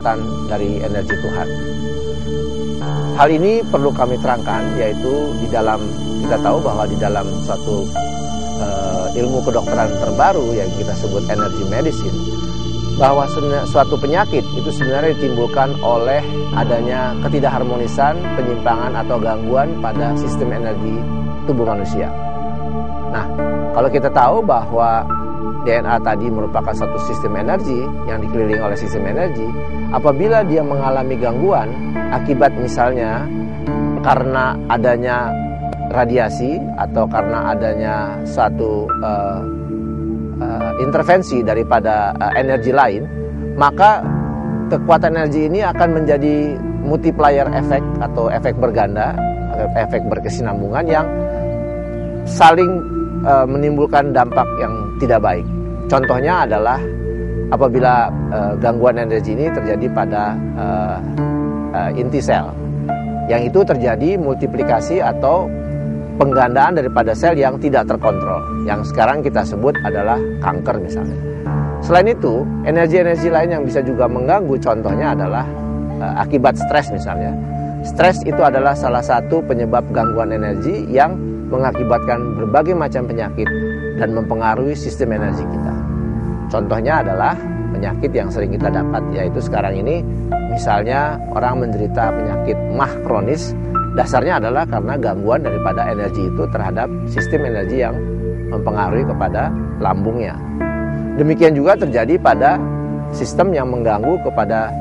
kekuatan dari energi Tuhan. Hal ini perlu kami terangkan, yaitu di dalam, kita tahu bahwa di dalam suatu ilmu kedokteran terbaru yang kita sebut energy medicine, bahwa suatu penyakit itu sebenarnya ditimbulkan oleh adanya ketidakharmonisan, penyimpangan atau gangguan pada sistem energi tubuh manusia. Nah, kalau kita tahu bahwa DNA tadi merupakan satu sistem energi yang dikelilingi oleh sistem energi, apabila dia mengalami gangguan akibat misalnya karena adanya radiasi atau karena adanya suatu intervensi daripada energi lain, maka kekuatan energi ini akan menjadi multiplier efek atau efek berganda, efek berkesinambungan yang saling menimbulkan dampak yang tidak baik. Contohnya adalah apabila gangguan energi ini terjadi pada inti sel, yang itu terjadi multiplikasi atau penggandaan daripada sel yang tidak terkontrol, yang sekarang kita sebut adalah kanker misalnya. Selain itu, energi-energi lain yang bisa juga mengganggu, contohnya adalah akibat stres misalnya. Stres itu adalah salah satu penyebab gangguan energi yang mengakibatkan berbagai macam penyakit dan mempengaruhi sistem energi kita. Contohnya adalah penyakit yang sering kita dapat, yaitu sekarang ini misalnya orang menderita penyakit MAH kronis. Dasarnya adalah karena gangguan daripada energi itu terhadap sistem energi yang mempengaruhi kepada lambungnya. Demikian juga terjadi pada sistem yang mengganggu kepada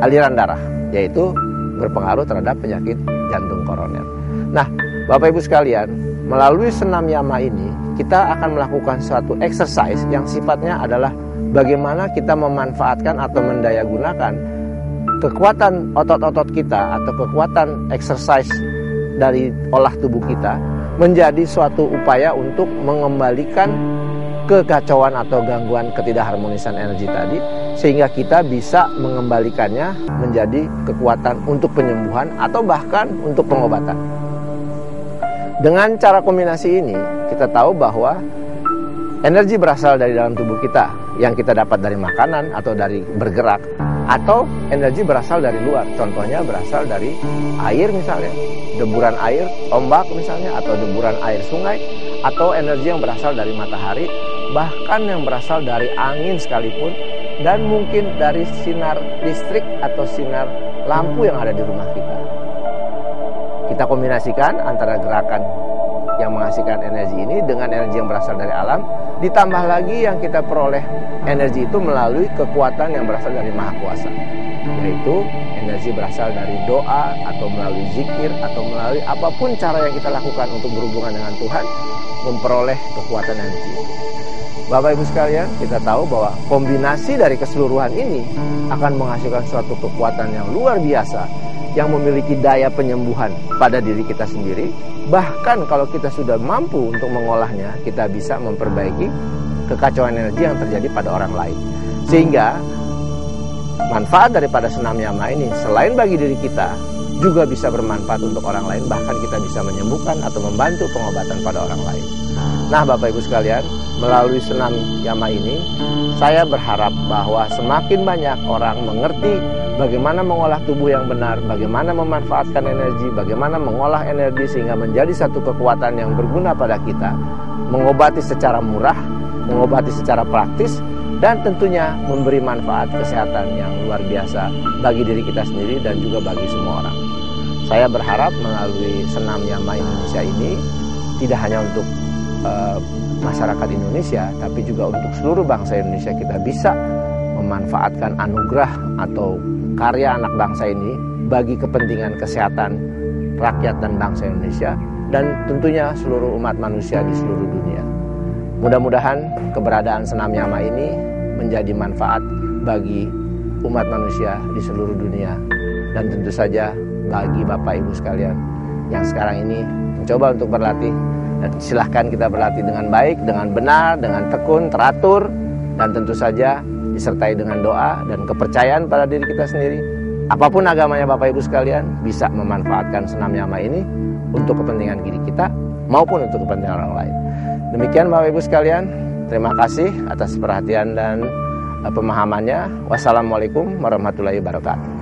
aliran darah, yaitu berpengaruh terhadap penyakit jantung koroner. Nah, Bapak Ibu sekalian, melalui senam yama ini kita akan melakukan suatu exercise yang sifatnya adalah bagaimana kita memanfaatkan atau mendayagunakan kekuatan otot-otot kita atau kekuatan exercise dari olah tubuh kita menjadi suatu upaya untuk mengembalikan kekacauan atau gangguan ketidakharmonisan energi tadi, sehingga kita bisa mengembalikannya menjadi kekuatan untuk penyembuhan atau bahkan untuk pengobatan. Dengan cara kombinasi ini, kita tahu bahwa energi berasal dari dalam tubuh kita yang kita dapat dari makanan atau dari bergerak, atau energi berasal dari luar, contohnya berasal dari air misalnya, deburan air, ombak misalnya, atau deburan air sungai, atau energi yang berasal dari matahari, bahkan yang berasal dari angin sekalipun, dan mungkin dari sinar listrik atau sinar lampu yang ada di rumah kita. Kita kombinasikan antara gerakan yang menghasilkan energi ini dengan energi yang berasal dari alam, ditambah lagi yang kita peroleh energi itu melalui kekuatan yang berasal dari Maha Kuasa, yaitu energi berasal dari doa atau melalui zikir atau melalui apapun cara yang kita lakukan untuk berhubungan dengan Tuhan, memperoleh kekuatan energi. Bapak Ibu sekalian, kita tahu bahwa kombinasi dari keseluruhan ini akan menghasilkan suatu kekuatan yang luar biasa yang memiliki daya penyembuhan pada diri kita sendiri. Bahkan kalau kita sudah mampu untuk mengolahnya, kita bisa memperbaiki kekacauan energi yang terjadi pada orang lain. Sehingga manfaat daripada senam yama ini selain bagi diri kita, juga bisa bermanfaat untuk orang lain. Bahkan kita bisa menyembuhkan atau membantu pengobatan pada orang lain. Nah, Bapak Ibu sekalian, melalui senam yama ini, saya berharap bahwa semakin banyak orang mengerti bagaimana mengolah tubuh yang benar, bagaimana memanfaatkan energi, bagaimana mengolah energi sehingga menjadi satu kekuatan yang berguna pada kita, mengobati secara murah, mengobati secara praktis, dan tentunya memberi manfaat kesehatan yang luar biasa bagi diri kita sendiri dan juga bagi semua orang. Saya berharap melalui senam yama Indonesia ini tidak hanya untuk masyarakat Indonesia, tapi juga untuk seluruh bangsa Indonesia, kita bisa memanfaatkan anugerah atau karya anak bangsa ini bagi kepentingan kesehatan rakyat dan bangsa Indonesia, dan tentunya seluruh umat manusia di seluruh dunia. Mudah-mudahan keberadaan senam yama ini menjadi manfaat bagi umat manusia di seluruh dunia, dan tentu saja bagi Bapak Ibu sekalian yang sekarang ini mencoba untuk berlatih. Dan silahkan kita berlatih dengan baik, dengan benar, dengan tekun, teratur, dan tentu saja disertai dengan doa dan kepercayaan pada diri kita sendiri. Apapun agamanya Bapak Ibu sekalian, bisa memanfaatkan senam yama ini untuk kepentingan diri kita maupun untuk kepentingan orang lain. Demikian Bapak Ibu sekalian, terima kasih atas perhatian dan pemahamannya. Wassalamualaikum warahmatullahi wabarakatuh.